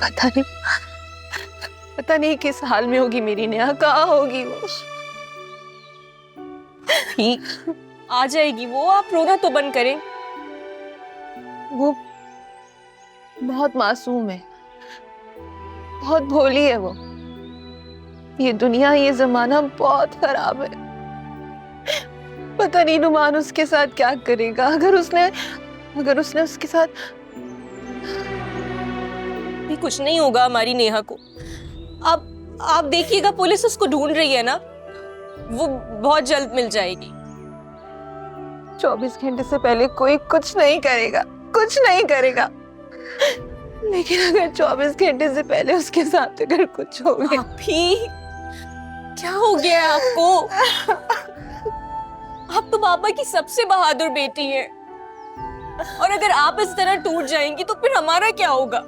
पता नहीं, पता नहीं किस हाल में होगी मेरी नेहा, कहाँ होगी वो। ठीक आ जाएगी वो, आप रोना तो बंद करें। वो बहुत मासूम है, बहुत भोली है वो। ये दुनिया, ये जमाना बहुत खराब है। पता नहीं नुमान उसके साथ क्या करेगा। अगर उसने उसके साथ। भी कुछ नहीं होगा हमारी नेहा को। आप देखिएगा, पुलिस उसको ढूंढ रही है ना, वो बहुत जल्द मिल जाएगी। 24 घंटे से पहले कोई कुछ नहीं करेगा, कुछ नहीं करेगा। लेकिन अगर 24 घंटे से पहले उसके साथ अगर कुछ हो गया। भाभी क्या हो गया है आपको? आप तो बाबा की सबसे बहादुर बेटी हैं, और अगर आप इस तरह टूट जाएंगी तो फिर हमारा क्या होगा?